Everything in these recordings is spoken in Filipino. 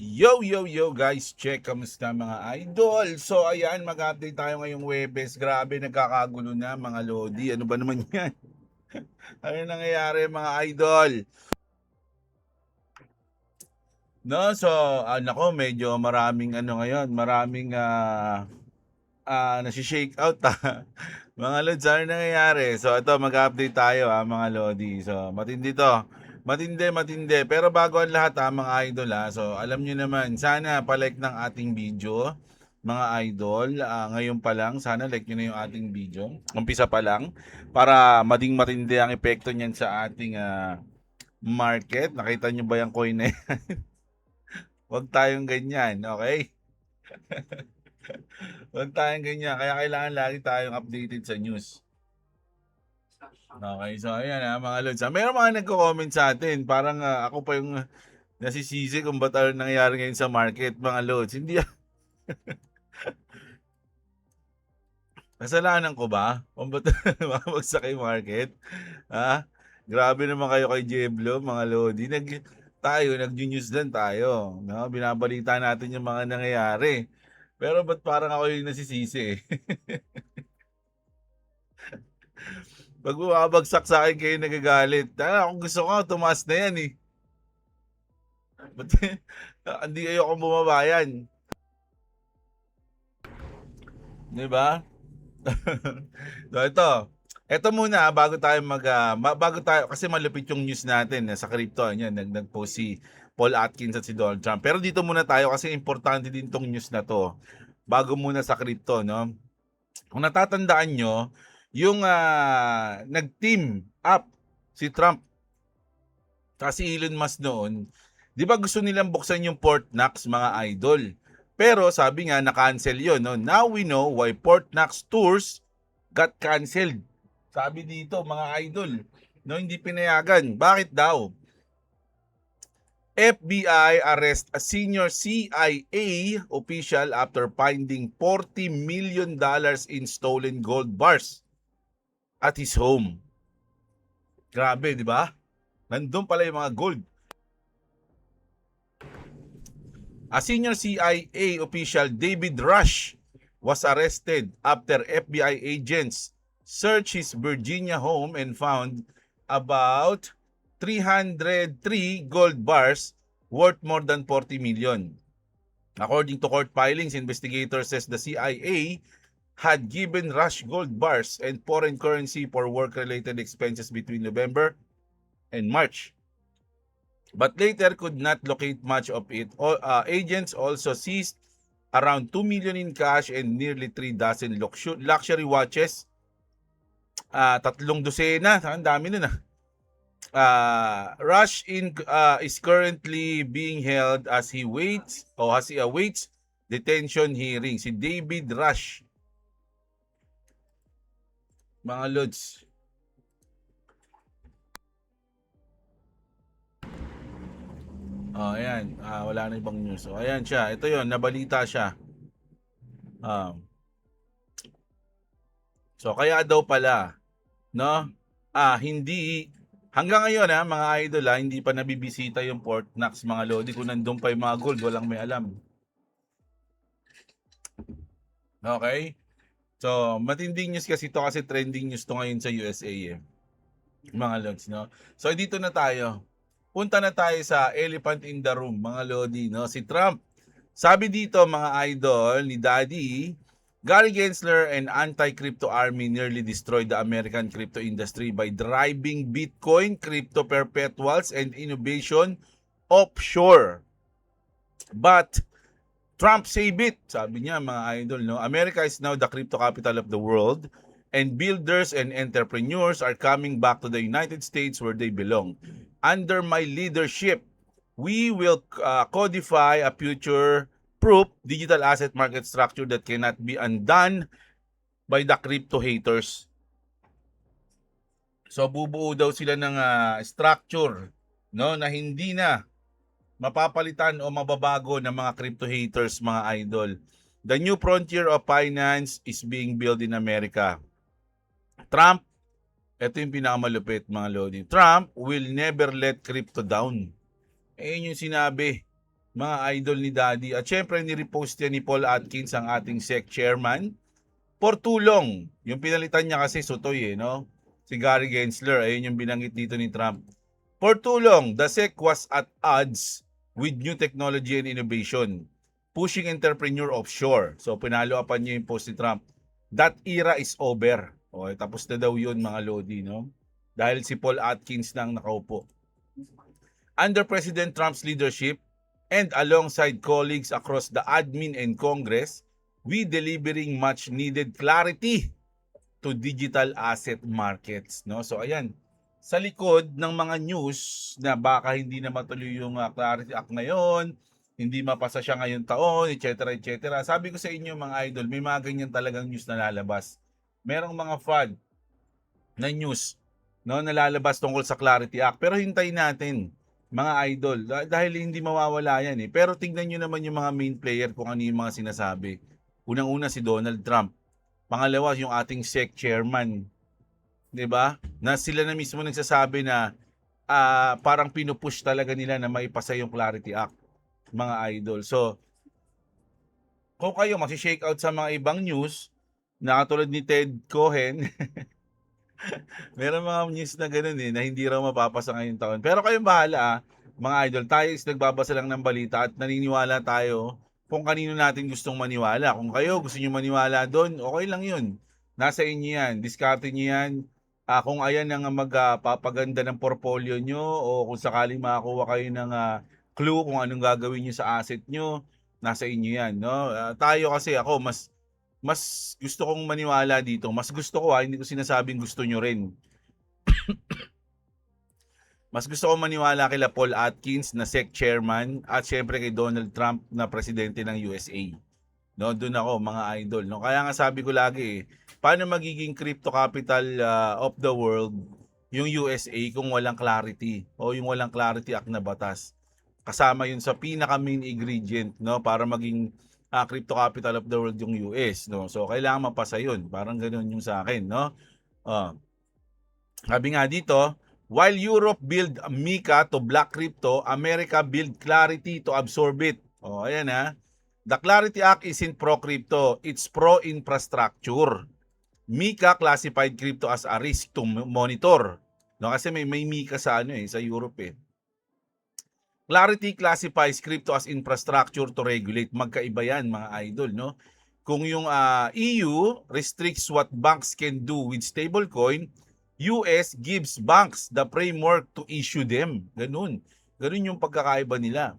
Yo guys, check, kamusta mga idol? So ayan, mag-update tayo ngayong Webes. Grabe, nagkakagulo na mga lodi. Ano ba naman yan? Ano nangyayari mga idol? No, so nako, medyo maraming ngayon, maraming nasi-shake out mga lods, ano nangyayari? So ito, mag-update tayo mga lodi. So matindi to. Matindi. Pero bago ang lahat mga idol so alam nyo naman, sana palike ng ating video mga idol. Ngayon pa lang, sana like nyo na yung ating video. Umpisa pa lang para mading matindi ang epekto niyan sa ating market. Nakita nyo ba yung coin na yan? Huwag tayong ganyan, okay? Huwag tayong ganyan. Kaya kailangan lagi tayong updated sa news. Okay, so ayan mga lods. Meron mga nagko-comment sa atin. Parang ako pa yung nasisisi kung ba't ano nangyayari ngayon sa market, mga lods. Hindi kasalanan ko ba? Kung ba't makabagsak yung market? Ha? Grabe naman kayo kay Jeblo, mga lodi. Nag-news lang tayo. No? Binabalita natin yung mga nangyayari. Pero ba't parang ako yung nasisisi? Pag bumabagsak sa akin kayo nagagalit. Kung gusto ko, tumaas na yan eh. Ba't hindi kayo kung bumabayan? Di ba? So ito muna bago tayo bago tayo, kasi malupit yung news natin sa crypto niyan, nag-post si Paul Atkins at si Donald Trump. Pero dito muna tayo kasi importante din tong news na to. Bago muna sa crypto, no? Kung natatandaan nyo, yung nag-team up si Trump kasi Elon Musk noon, 'di ba gusto nilang buksan yung Port Knox, mga idol? Pero sabi nga na-cancel 'yon, no? Now we know why Port Knox tours got canceled. Sabi dito mga idol, no, hindi pinayagan. Bakit daw? FBI arrest a senior CIA official after finding $40 million in stolen gold bars at his home. Grabe, di ba? Nandun pala yung mga gold. A senior CIA official, David Rush, was arrested after FBI agents searched his Virginia home and found about 303 gold bars worth more than 40 million. According to court filings, investigators says the CIA had given Rush gold bars and foreign currency for work-related expenses between November and March, but later could not locate much of it. Agents also seized around 2 million in cash and nearly 3 dozen luxury watches. Tatlong dosena, ang dami nun Rush is currently being held as he awaits detention hearing. Si David Rush, mga lods. Ayan. Wala na ibang news. Ayan siya. Ito yon, nabalita siya. So, kaya daw pala, no? Hindi, hanggang ngayon mga idol hindi pa nabibisita yung Port Knox, mga lodi. Kung nandun pa yung mga gold, walang may alam. Okay? So, matinding news kasi to, kasi trending news to ngayon sa USA mga lods, no? So, dito na tayo. Punta na tayo sa elephant in the room, mga lodi, no? Si Trump. Sabi dito, mga idol, ni Daddy, Gary Gensler and anti-crypto army nearly destroyed the American crypto industry by driving Bitcoin, crypto perpetuals, and innovation offshore. But Trump save it. Sabi niya, mga idol, no? America is now the crypto capital of the world, and builders and entrepreneurs are coming back to the United States where they belong. Under my leadership, we will codify a future-proof digital asset market structure that cannot be undone by the crypto haters. So bubuo daw sila ng structure, no, na hindi na mapapalitan o mababago ng mga crypto haters, mga idol. The new frontier of finance is being built in America. Trump, ito yung pinakamalupit, mga lodi. Trump will never let crypto down. Yun yung sinabi mga idol ni Daddy. At syempre, ni-repost yan ni Paul Atkins, ang ating SEC chairman, for too long. Yung pinalitan niya kasi Sotoy no? Si Gary Gensler, ayun yung binanggit dito ni Trump. For too long, the SEC was at odds with new technology and innovation, pushing entrepreneur offshore. So pinalo-upan niya yung post ni Trump. That era is over. Okay, tapos na daw yun mga Lodi, no? Dahil si Paul Atkins nang nakaupo. Under President Trump's leadership and alongside colleagues across the admin and Congress, we delivering much needed clarity to digital asset markets, no? So ayan, sa likod ng mga news na baka hindi na matuloy yung Clarity Act ngayon, hindi mapasa siya ngayong taon, etc. etc. Sabi ko sa inyo mga idol, may mga ganyan talagang news na lalabas. Merong mga fraud na news, no, nalalabas tungkol sa Clarity Act. Pero hintayin natin, mga idol, dahil hindi mawawala yan eh. Pero tignan nyo naman yung mga main player kung ano yung mga sinasabi. Unang-una si Donald Trump. Pangalawa, yung ating SEC chairman. 'Di ba? Na sila na mismo nagsasabi na parang pinupush talaga nila na maipasa yung Clarity Act, mga idol. So, kung kayo masi-shake out sa mga ibang news, na katulad ni Ted Cohen, meron mga news na ganoon na hindi raw mapapasa ngayong taon. Pero kayong bahala mga idol. Tayo is nagbabasa lang ng balita at naniniwala tayo kung kanino natin gustong maniwala. Kung kayo gusto niyo maniwala doon, okay lang 'yun. Nasa inyo 'yan. Diskarte niyo 'yan. Kung ayan ang magpapaganda ng portfolio nyo o kung sakaling makakuha kayo ng clue kung anong gagawin nyo sa asset nyo, nasa inyo 'yan, no? Tayo kasi ako mas gusto kong maniwala dito. Mas gusto ko hindi ko sinasabing gusto nyo rin. Mas gusto kong maniwala kila Paul Atkins na SEC chairman at syempre kay Donald Trump na presidente ng USA. No, doon ako mga idol. No, kaya nga sabi ko lagi paano magiging crypto capital of the world yung USA kung walang clarity o yung walang clarity act na batas. Kasama yun sa pinaka main ingredient, no, para maging crypto capital of the world yung US, no. So kailangan mapasa yun. Parang ganoon yung sa akin, no. Sabi nga dito, while Europe build MiCA to block crypto, America build clarity to absorb it. Ayan The Clarity Act isn't pro-crypto, it's pro-infrastructure. MiCA classified crypto as a risk to monitor. No, kasi may MiCA sa sa Europe eh. Clarity classifies crypto as infrastructure to regulate. Magkaiba yan mga idol, no? Kung yung EU restricts what banks can do with stablecoin, US gives banks the framework to issue them. Ganun. Ganun yung pagkakaiba nila.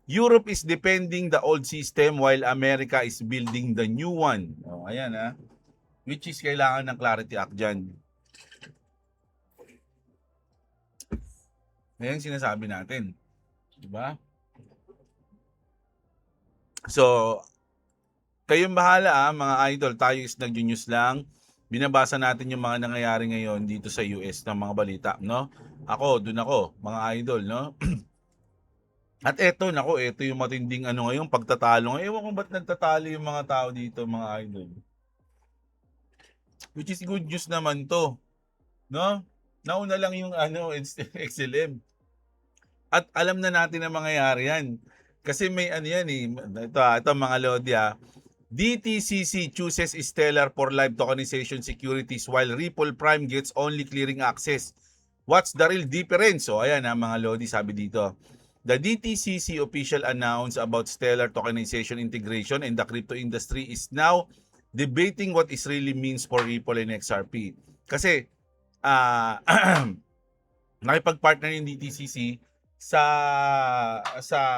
Europe is defending the old system while America is building the new one. Ayan Which is kailangan ng Clarity Act dyan. Ayan sinasabi natin. Diba? So, kayong bahala mga idol. Tayo is nag-news lang. Binabasa natin yung mga nangyayari ngayon dito sa US ng mga balita, no? Doon ako, mga idol, no? At ito yung matinding ngayon, pagtatalo. Ewan ko ba't nagtatalo yung mga tao dito, mga idol. Which is good news naman to. No? Nauna lang yung XLM. At alam na natin ang mangyayari yan. Kasi may ito mga Lodi DTCC chooses Stellar for live tokenization securities while Ripple Prime gets only clearing access. What's the real difference? Ayan mga Lodi, sabi dito. The DTCC official announced about Stellar tokenization integration in the crypto industry is now debating what it really means for Ripple and XRP. Kasi nakipag-partner yung DTCC sa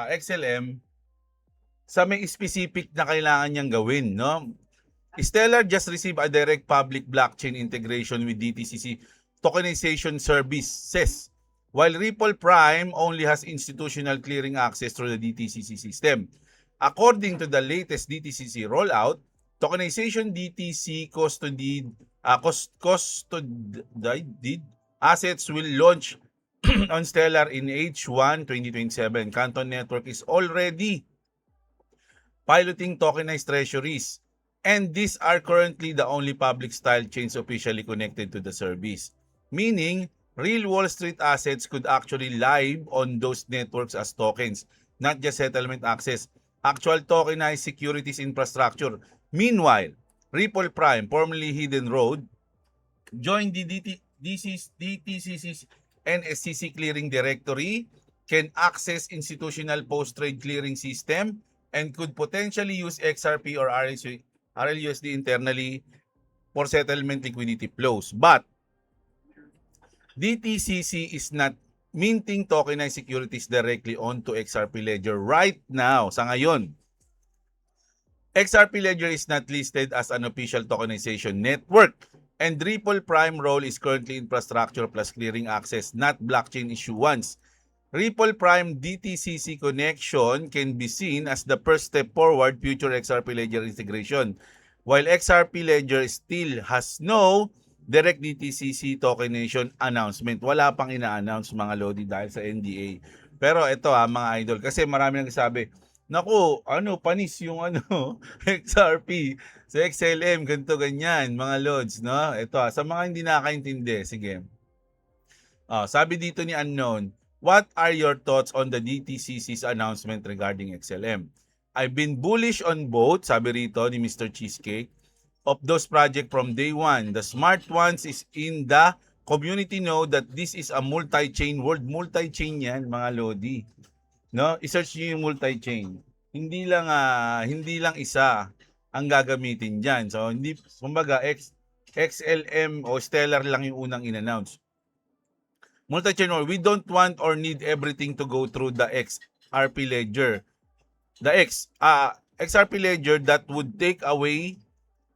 XLM sa may specific na kailangan niyang gawin, no? Stellar just received a direct public blockchain integration with DTCC tokenization services, while Ripple Prime only has institutional clearing access through the DTCC system. According to the latest DTCC rollout, tokenization DTC custodied assets will launch on Stellar in H1 2027. Canton Network is already piloting tokenized treasuries, and these are currently the only public style chains officially connected to the service. Meaning, real Wall Street assets could actually live on those networks as tokens. not just settlement access. Actual tokenized securities infrastructure. Meanwhile, Ripple Prime, formerly Hidden Road, joined the DTCC's and SEC clearing directory, can access institutional post-trade clearing system, and could potentially use XRP or RLUSD internally for settlement liquidity flows. But DTCC is not minting tokenized securities directly onto XRP Ledger right now. Sa ngayon, XRP Ledger is not listed as an official tokenization network, and Ripple Prime role is currently infrastructure plus clearing access, not blockchain issuance. Ripple Prime DTCC connection can be seen as the first step forward future XRP Ledger integration, while XRP Ledger still has no direct DTCC tokenization announcement. Wala pang ina-announce mga Lodi dahil sa NDA. Pero ito mga idol, kasi marami nagsasabi, naku, panis yung XRP sa XLM, ganito ganyan, mga Lods, no? Ito sa mga hindi nakakaintindi, sige. Sabi dito ni Unknown, what are your thoughts on the DTCC's announcement regarding XLM? I've been bullish on both, sabi rito ni Mr. Cheesecake, of those projects from day one. The smart ones is in the community know that this is a multi-chain world. Multi-chain yan, mga Lodi. No? I-search niyo yung multi-chain. Hindi lang isa ang gagamitin diyan. So hindi kumbaga XLM o Stellar lang yung unang in-announce. Multi-chain world, we don't want or need everything to go through the XRP Ledger. The XRP Ledger that would take away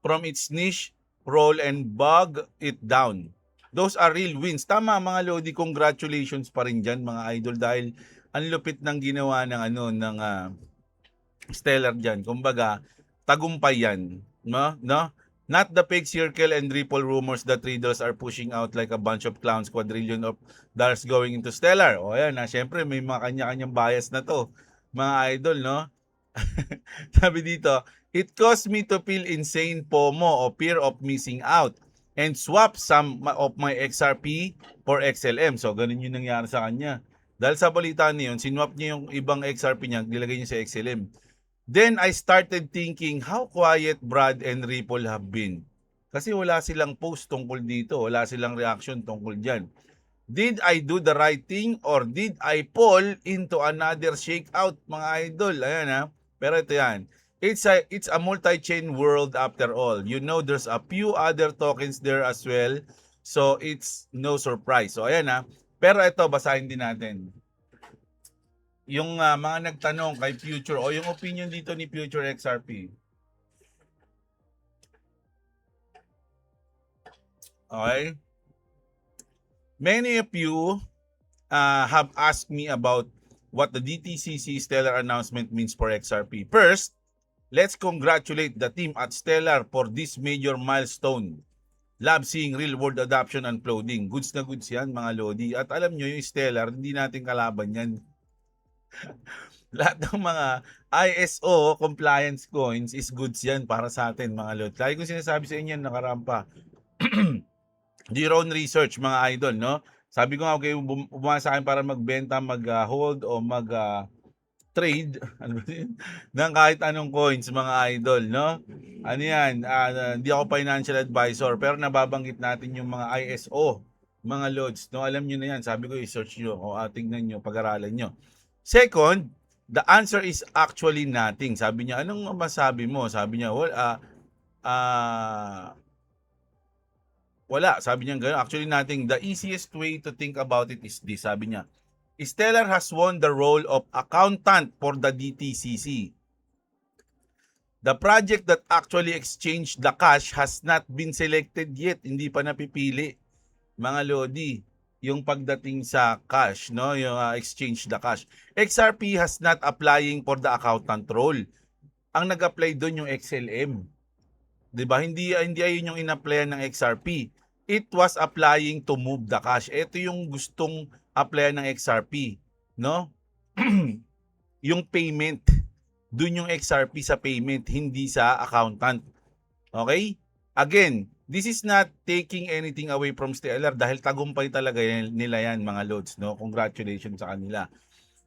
from its niche role and bog it down. Those are real wins. Tama mga Lodi, congratulations pa rin dyan mga idol dahil ang lupit ng ginawa ng Stellar dyan. Kumbaga, tagumpay yan. No? Not the fake circle and Ripple rumors that traders are pushing out like a bunch of clowns, quadrillion of dollars going into Stellar. O yan, syempre may mga kanya-kanyang bias na to. Mga idol, no? Sabi dito, it caused me to feel insane FOMO o fear of missing out and swap some of my XRP for XLM. So, ganun yung nangyari sa kanya. Dahil sa balita niyon, sinwap niya yung ibang XRP niya, nilagay niya sa XLM. Then, I started thinking how quiet Brad and Ripple have been. Kasi wala silang post tungkol dito. Wala silang reaction tungkol dyan. Did I do the right thing or did I fall into another shakeout, mga idol? Ayan Pero ito yan. It's a multi-chain world after all. You know, there's a few other tokens there as well. So, it's no surprise. So, ayan Pero ito, basahin din natin. Yung mga nagtanong kay Future o yung opinion dito ni Future XRP. Okay? Many of you have asked me about what the DTCC Stellar announcement means for XRP. First, let's congratulate the team at Stellar for this major milestone. Love seeing real-world adoption and flooding. Goods na goods yan, mga Lodi. At alam nyo, yung Stellar, hindi natin kalaban yan. Lahat ng mga ISO compliance coins is goods yan para sa atin, mga Lodi. Lagi ko sinasabi sa inyo, nakarampa. Do your own research, mga idol, no? Sabi ko nga, okay, bumasa sa akin para magbenta, mag-hold o mag-trade ng kahit anong coins, mga idol, no? Ano yan, hindi ako financial advisor, pero nababanggit natin yung mga ISO, mga Lods, no? Alam nyo na yan, sabi ko, i-search nyo o tingnan nyo, pag-aralan nyo. Second, the answer is actually nothing. Sabi niya, anong masabi mo? Sabi niya, wala. Sabi niya gano'n. Actually, nothing. The easiest way to think about it is this. Sabi niya, Stellar has won the role of accountant for the DTCC. The project that actually exchanged the cash has not been selected yet. Hindi pa napipili. Mga Lodi, yung pagdating sa cash, no? Yung exchange the cash. XRP has not applying for the accountant role. Ang nag-apply doon yung XLM. 'Di ba? Hindi ayun yung in-applyan ng XRP. It was applying to move the cash. Ito yung gustong applyan ng XRP, no? Yung payment. Doon yung XRP sa payment, hindi sa accountant. Okay? Again, this is not taking anything away from Stellar dahil tagumpay talaga nila yan, mga Lods, no? Congratulations sa kanila.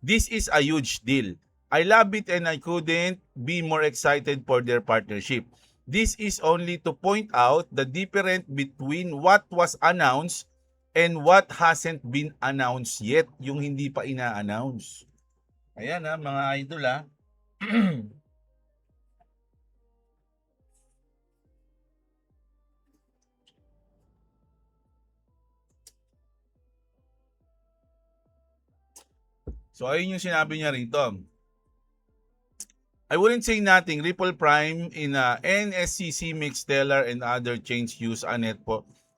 This is a huge deal. I love it and I couldn't be more excited for their partnership. This is only to point out the difference between what was announced and what hasn't been announced yet, yung hindi pa ina-announce. Ayan mga idol So ayun yung sinabi niya rito. I wouldn't say nothing. Ripple Prime in NSCC makes Stellar and other chains use a net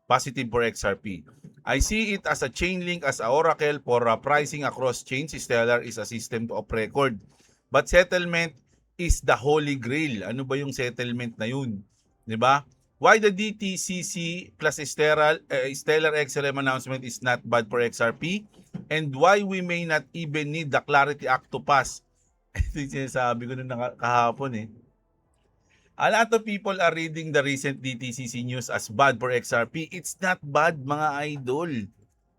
positive for XRP. I see it as a chain link as a oracle for pricing across chains. Stellar is a system of record. But settlement is the holy grail. Ano ba yung settlement na yun? 'Di ba? Why the DTCC plus Stellar XLM announcement is not bad for XRP? And why we may not even need the Clarity Act to pass? Ito yung sinasabi ko nung kahapon A lot of people are reading the recent DTCC news as bad for XRP. It's not bad mga idol.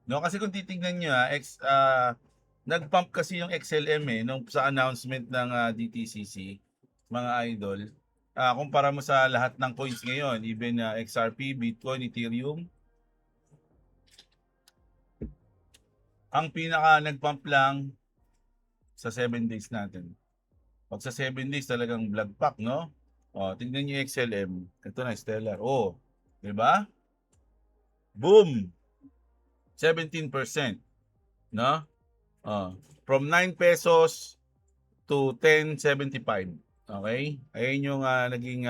No, kasi kung titingnan niyo nag-pump kasi yung XLM nung sa announcement ng DTCC mga idol. Kumpara mo sa lahat ng coins ngayon, even XRP, Bitcoin, Ethereum, ang pinaka nag-pump lang sa 7 days natin. Pag sa 7 days talagang vlog pack, no? Tingnan niyo yung XLM. Ito na, Stellar. 'di ba? Boom! 17%, no? From 9 pesos to 10.75. Okay? Ayun yung naging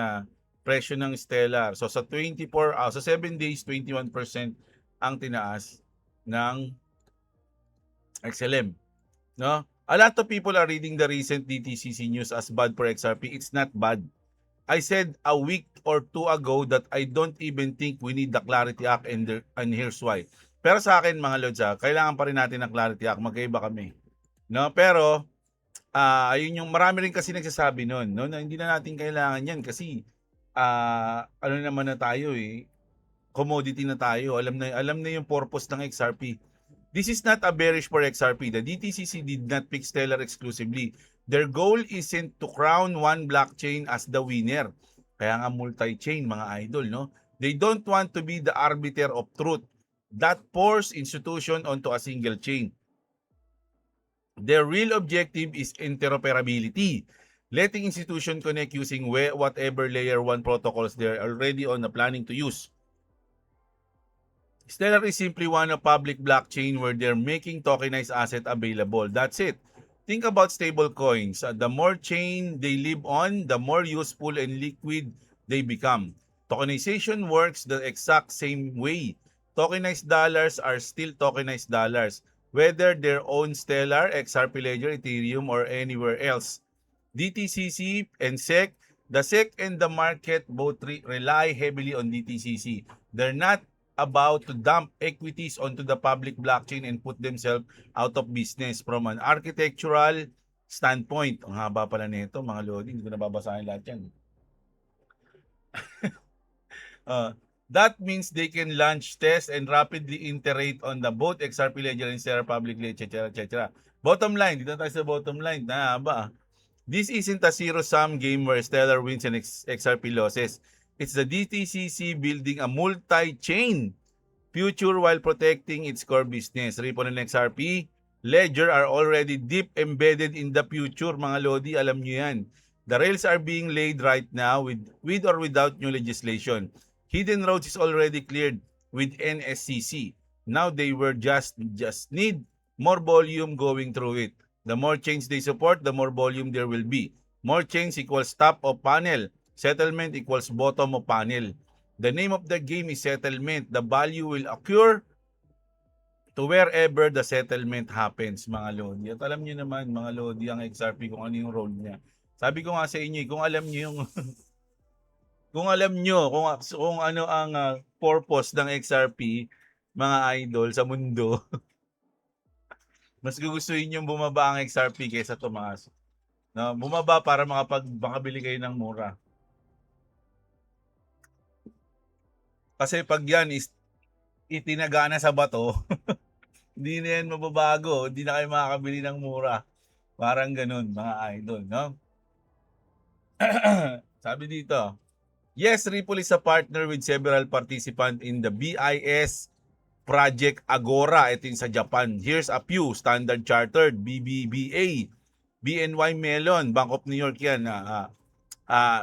presyo ng Stellar. So sa 7 days, 21% ang tinaas ng XLM, no? A lot of people are reading the recent DTCC news as bad for XRP. It's not bad. I said a week or two ago that I don't even think we need the Clarity Act and here's why. Pero sa akin mga lods, kailangan pa rin natin ng Clarity Act. Magkaiba kami. No? Pero ayun yung marami rin kasi nagsasabi noon, no, na hindi na natin kailangan 'yan kasi ano naman na tayo commodity na tayo. Alam na yung purpose ng XRP. This is not a bearish for XRP. The DTCC did not pick Stellar exclusively. Their goal isn't to crown one blockchain as the winner. Kaya nga multi-chain mga idol, no? They don't want to be the arbiter of truth that force institution onto a single chain. Their real objective is interoperability, letting institution connect using whatever layer 1 protocols they're already on the planning to use. Stellar is simply one of public blockchain where they're making tokenized asset available. That's it. Think about stable coins. The more chain they live on, the more useful and liquid they become. Tokenization works the exact same way. Tokenized dollars are still tokenized dollars, whether they're own Stellar, XRP Ledger, Ethereum, or anywhere else. DTCC and SEC, the SEC and the market both rely heavily on DTCC. They're not about to dump equities onto the public blockchain and put themselves out of business from an architectural standpoint. Ang haba pala nito, mga lodi, hindi ko nababasahin lahat yan. That means they can launch tests and rapidly iterate on the both XRP Ledger and Stellar publicly, etc. etc. Bottom line, dito tayo sa bottom line. Haba. This isn't a zero-sum game where Stellar wins and XRP losses. It's the DTCC building a multi-chain future while protecting its core business. Ripple and XRP, Ledger are already deep embedded in the future, mga lodi, alam nyo yan. The rails are being laid right now with or without new legislation. Hidden roads is already cleared with NSCC. Now they were just need more volume going through it. The more chains they support, the more volume there will be. More chains equals top of panel. Settlement equals bottom of panel. The name of the game is settlement. The value will occur to wherever the settlement happens, mga lodi. At alam niyo naman, mga lodi, ang XRP kung ano yung role niya. Sabi ko nga sa inyo, kung alam niyo yung kung alam niyo kung ano ang purpose ng XRP, mga idol sa mundo, mas gugustuhin yung bumaba ang XRP kaysa tumaas. No, bumaba para makabili kayo ng mura. Kasi pag yan is itinagana sa bato, hindi na yan mababago, hindi na kayo makakabili ng mura. Parang ganun, mga idol, no? Sabi dito, yes, Ripple is a partner with several participants in the BIS Project Agora. Ito yung sa Japan. Here's a few. Standard Chartered, BBVA, BNY Mellon, Bank of New York yan.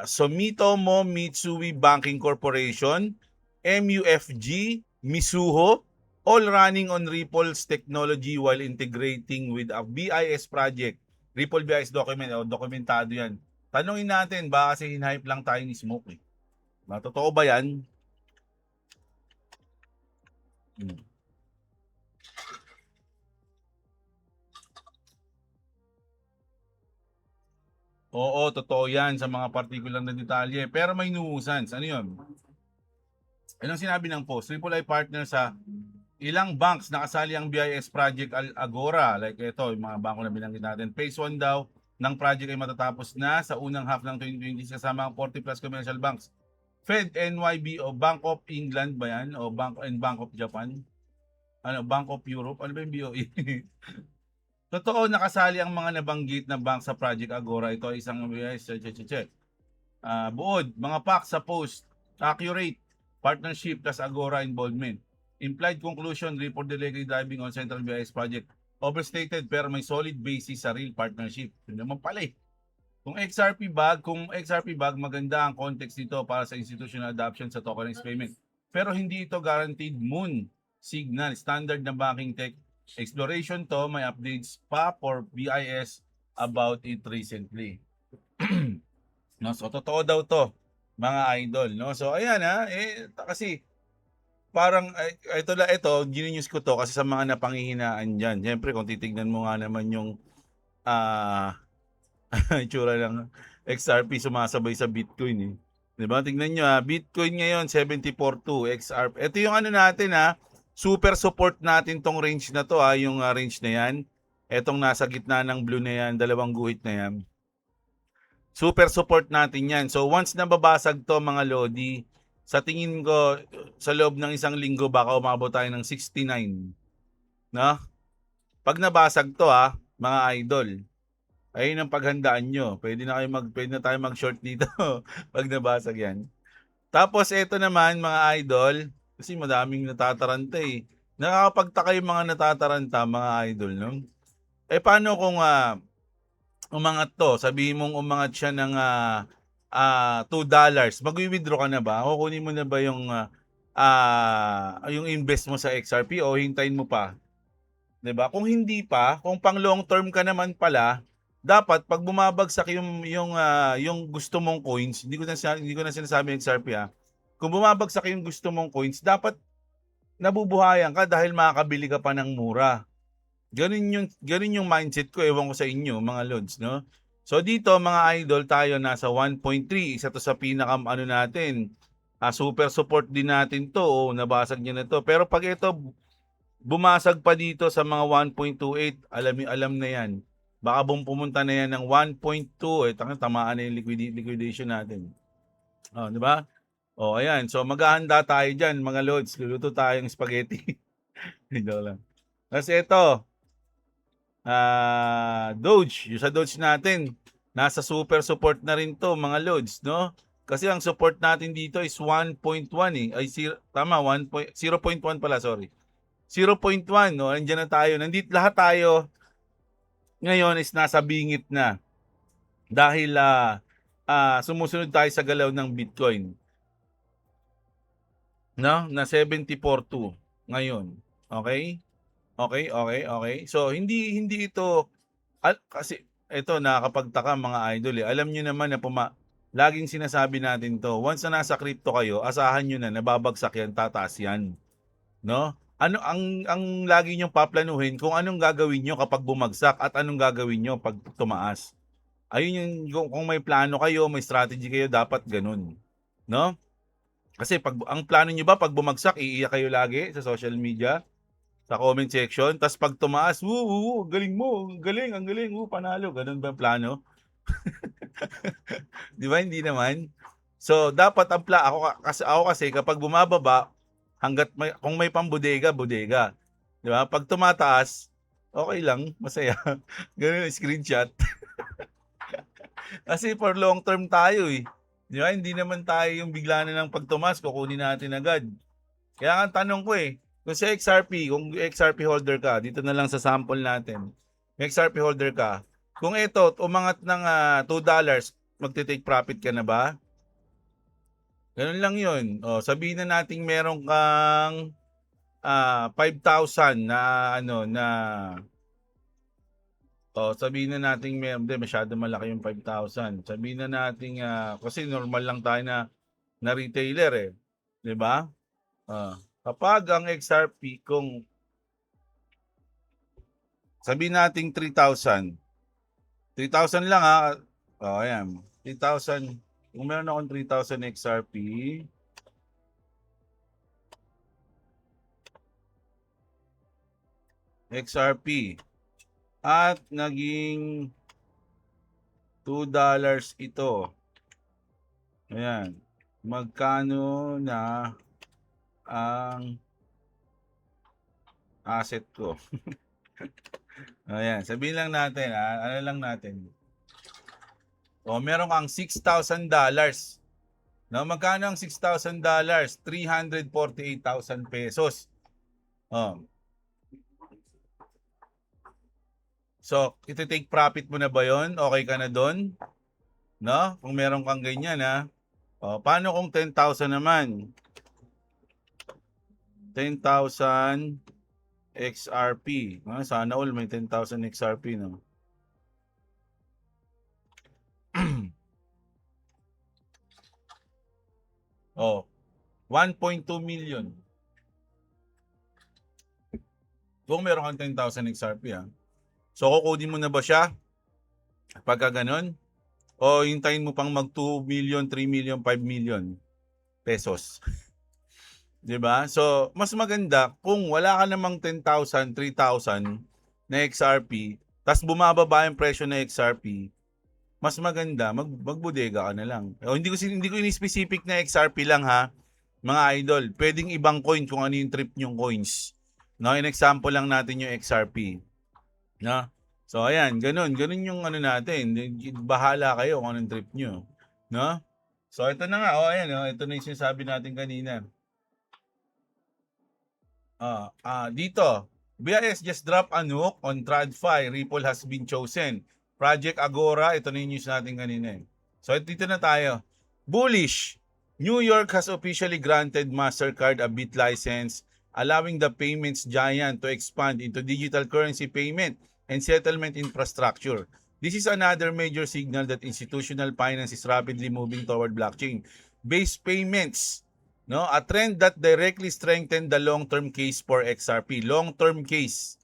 Sumitomo Mitsui Banking Corporation, MUFG, Mizuho, all running on Ripple's technology while integrating with a BIS project. Ripple BIS document, dokumentado yan. Tanungin natin, baka kasi hinhype lang tayo ni Smoke eh. Totoo ba yan? Oo, totoo yan sa mga particular na detalye. Pero may nuisance. Ano yun? Anong sinabi ng post? Triple I partner sa ilang banks na kasali ang BIS Project Agora. Like ito, yung mga bangko na binanggit natin. Phase 1 daw ng project ay matatapos na sa unang half ng 2020 kasama ang 40 plus commercial banks. Fed, NYB o Bank of England ba yan? O Bank of Japan? Ano, Bank of Europe? Ano ba yung BOE? Totoo, nakasali ang mga nabanggit na bank sa Project Agora. Ito ay isang buod, mga facts sa post, accurate, partnership, plus Agora involvement. Implied conclusion, report delegate driving on Central BIS project. Overstated pero may solid basis sa real partnership. Yun naman pala eh. Kung XRP bag, maganda ang context nito para sa institutional adoption sa tokenized payment. Pero hindi ito guaranteed moon signal, standard na banking tech exploration to, may updates pa for BIS about it recently. No, so totoo daw to, mga idol, no? So ayan kasi parang ito gininews ko to kasi sa mga napanghihinaan diyan. Siyempre kung titingnan mo nga naman yung itsura ng XRP sumasabay sa Bitcoin eh. 'Di ba? Tingnan niyo Bitcoin ngayon 74.2 XRP. Ito yung ano natin super support natin tong range na to yung range na yan. Etong nasa gitna ng blue na yan, dalawang guhit na yan. Super support natin yan. So once nababasag to mga lodi, sa tingin ko sa loob ng isang linggo baka umabot tayo ng 69. No? Pag nabasag to mga idol, ayun ang paghandaan nyo. Pwede na tayo mag-short dito pag nabasag yan. Tapos ito naman mga idol, kasi madaming natataranta eh. Nakakapagtaka yung mga natataranta, mga idol, no? Paano kung umangat to? Sabihin mong umangat siya ng $2. Mag-withdraw ka na ba? Kukunin mo na ba yung invest mo sa XRP o hintayin mo pa? 'Di ba? Kung hindi pa, kung pang long term ka naman pala, dapat pag bumabagsak yung gusto mong coins, hindi ko na sinasabi XRP Kung bumabagsak yung gusto mong coins, dapat nabubuhayan ka dahil makakabili ka pa ng mura. Ganun yung mindset ko, ewan ko sa inyo mga lods, no? So dito mga idol, tayo nasa 1.3, isa to sa natin. Super support din natin to, nabasag niya na to. Pero pag ito bumasag pa dito sa mga 1.28, alam na yan. Baka pumunta na yan ng 1.2, tamaan na yung liquidation natin. Di ba? Ayan. So maghahanda tayo diyan, mga lods. Luluto tayong spaghetti. Hindi lang. Kasi ito, Doge, yung sa Doge natin, nasa super support na rin to, mga lods, no? Kasi ang support natin dito is 1.1 tama, 0.1 pala, sorry. 0.1, no? Andiyan na tayo. Nandito lahat tayo ngayon is nasa bingit na. Dahil sumusunod tayo sa galaw ng Bitcoin. No? Na 74.2 ngayon. Okay? Okay. So hindi ito kasi ito nakakapagtaka mga idol Alam niyo naman na laging sinasabi natin to. Once na nasa crypto kayo, asahan niyo na nababagsak yan, tataas yan. No? Ano ang lagi niyong paplanuhin kung anong gagawin niyo kapag bumagsak at anong gagawin niyo pag tumaas. Ayun yung kung may plano kayo, may strategy kayo, dapat ganun. No? Kasi pag ang plano niyo ba pag bumagsak, iiyak kayo lagi sa social media, sa comment section, tapos pag tumaas, galing mo, ang galing, panalo, ganun ba ang plano? Di ba hindi naman? So dapat ako kasi kapag bumababa, kung may pambodega, bodega. Di ba? Pag tumataas, okay lang, masaya. Gano'n screenshot. Kasi for long term tayo, eh. 'Di ba, hindi naman tayo yung bigla na lang 'pag tumaas kukunin natin agad. Kaya nga ang tanong ko, eh, kung sa XRP, kung XRP holder ka, dito na lang sa sample natin. Kung XRP holder ka, kung ito umangat ng, $2, magte-take profit ka na ba? Gano'n lang 'yun. Oh, sabihin na nating meron kang, 5,000 na ano, na sabihin na nating hindi masyado malaki yung 5,000. Sabihin na nating, kasi normal lang tayo na retailer, eh, 'di ba? Kapag ang XRP kung sabihin nating 3,000 lang, ayan, 3,000 kung meron akong 3,000 XRP at naging $2 ito. Ayan, magkano na ang asset ko? Ayan, sabihin lang natin, ano lang natin. Meron kang $6,000. No, magkano ang $6,000? 348,000 pesos. Oh. So, iti-take profit mo na ba 'yon? Okay ka na doon? No? Kung meron kang ganyan, paano kung 10,000 naman? 10,000 XRP. Sana all may 10,000 XRP, no? Oh, 1.2 million. Kung meron kang 10,000 XRP, So, kukunin mo na ba siya pagka ganun? O hintayin mo pang mag 2 million, 3 million, 5 million pesos? 'Di ba? So, mas maganda kung wala ka namang 10,000, 3,000 na XRP, tas bumababa yung presyo ng XRP, mas maganda magbodega ka na lang. Hindi ko ini-specific na XRP lang, ha, mga idol. Pwedeng ibang coin kung ano yung trip nyong coins. No, in example lang natin yung XRP, no? So ayan, ganun yung ano natin. Bahala kayo kung anong trip nyo, no? So ito na nga, ayan, ito na yung sinasabi natin kanina. Dito, BIS just drop a nuke on TradFi. Ripple has been chosen. Project Agora, ito na yung news natin kanina, eh. So dito na tayo. Bullish. New York has officially granted MasterCard a bit license, allowing the payments giant to expand into digital currency payment and settlement infrastructure. This is another major signal that institutional finance is rapidly moving toward blockchain-based payments. No, a trend that directly strengthened the long-term case for XRP. Long-term case.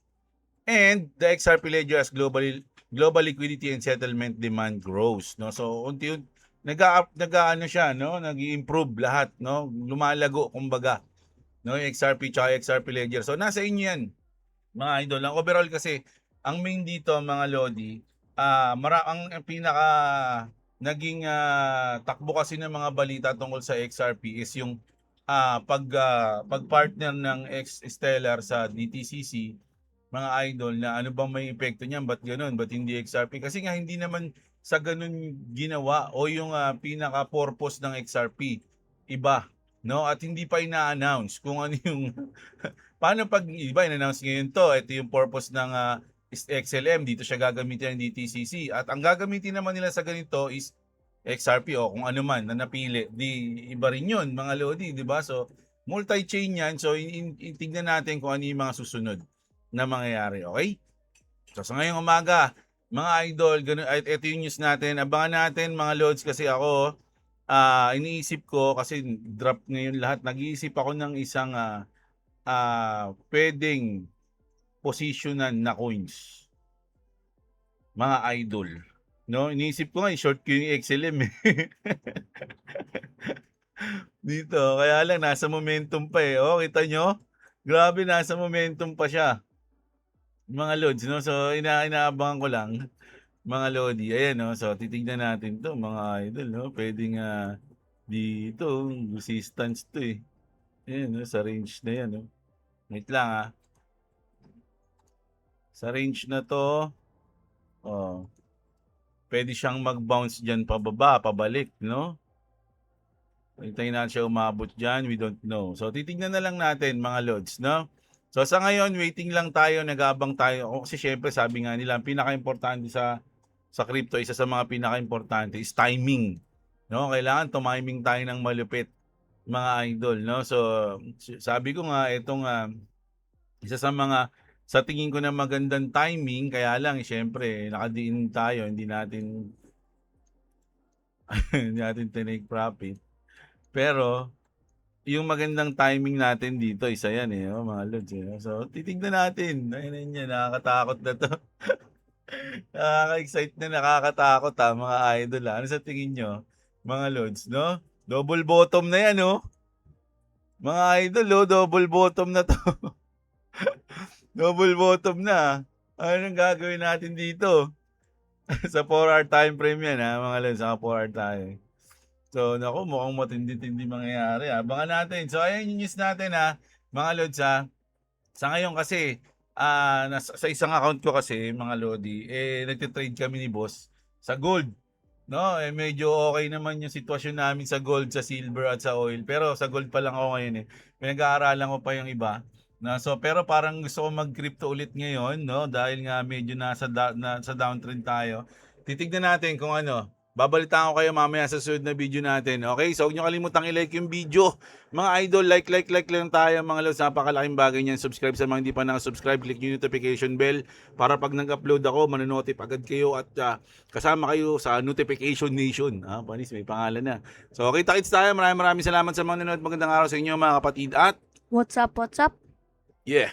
And the XRP ledger as global liquidity and settlement demand grows, no? So unti-unti nag-aano siya, no? Nag-i-improve lahat, no? Lumalago kumbaga, no? Yung XRP tsaka XRP ledger. So nasa inyo 'yan, mga idol. Ang overall kasi ang main dito, mga lodi, ang pinaka naging takbo kasi ng mga balita tungkol sa XRP is yung pag-partner ng Stellar sa DTCC, mga idol, na ano bang may epekto niyan, ba't ganun, ba't hindi XRP? Kasi nga hindi naman sa ganun ginawa, o yung pinaka-purpose ng XRP, iba, no? At hindi pa ina-announce kung ano yung paano pag iba in-announce ngayon to, ito yung purpose ng XLM, dito siya gagamitin ng DTCC. At ang gagamitin naman nila sa ganito is XRP o kung ano man na napili. Di iba rin yun, mga lodi, di ba? So, multi-chain yan. So, tignan natin kung ano yung mga susunod na mangyayari. Okay? So, sa ngayong umaga, mga idol, ganun, at ito yung news natin. Abangan natin, mga lods, kasi ako, iniisip ko, kasi drop ngayon lahat, nag-iisip ako ng isang pwedeng posisyonan na coins, mga idol. No, iniisip ko nga short ko yung XLM, eh. Dito, kaya lang nasa momentum pa, eh. Oh, kita nyo? Grabe, nasa momentum pa siya. Mga lods, no? So inaabangan ko lang, mga lodi. Ayan, no? So titingnan natin 'to, mga idol, no? Pwedeng dito resistance 'to, eh. Ayan, no? Sa range na 'yan, no? Wait lang, Sa range na to, oh, pwede siyang mag-bounce dyan pababa, pabalik, no? Hintayin natin siya umabot dyan, we don't know. So, titignan na lang natin mga lods, no? So, sa ngayon, waiting lang tayo, nag-abang tayo. Kasi syempre, sabi nga nila, ang pinaka-importante sa crypto, isa sa mga pinaka-importante is timing. No? Kailangan tumiming tayo ng malupit, mga idol, no? So, sabi ko nga, itong isa sa tingin ko na magandang timing, kaya lang, syempre, nakadiin tayo, hindi natin, hindi natin tinake profit. Pero, yung magandang timing natin dito, isa yan mga lods. So, titignan natin. Ayun yan, nakakatakot na to. Nakaka-excite na nakakatakot mga idol. Ano sa tingin nyo, mga lods, no? Double bottom na yan, Mga idol, double bottom na to. Double bottom na. Anong gagawin natin dito? Sa 4-hour time frame yan, mga lods. Sa 4-hour time. So, naku, mukhang matindi-tindi mangyayari. Abangan natin. So, ayan yung news natin, mga lods, Sa ngayon kasi, sa isang account ko kasi, mga lodi, nagtitrade kami ni boss sa gold. No, medyo okay naman yung sitwasyon namin sa gold, sa silver at sa oil. Pero sa gold pa lang ako ngayon Pinag-aaralan ko pa yung iba. So pero parang gusto ko mag-crypto ulit ngayon, no? Dahil nga medyo sa downtrend tayo. Titignan natin kung ano. Babalitaan ko kayo mamaya sa susunod na video natin. Okay? So huwag niyo kalimutang i-like yung video. Mga idol, like lang tayo mga lods. Napakalaking bagay niyan. Subscribe sa mga hindi pa nakasubscribe. Click yung notification bell para pag nag-upload ako, manonotif agad kayo at kasama kayo sa Notification Nation. Panis, may pangalan na. So, kita-kits tayo. Maraming salamat sa mga nanonood. Magandang araw sa inyo mga kapatid. At, What's up, what's up? yeah.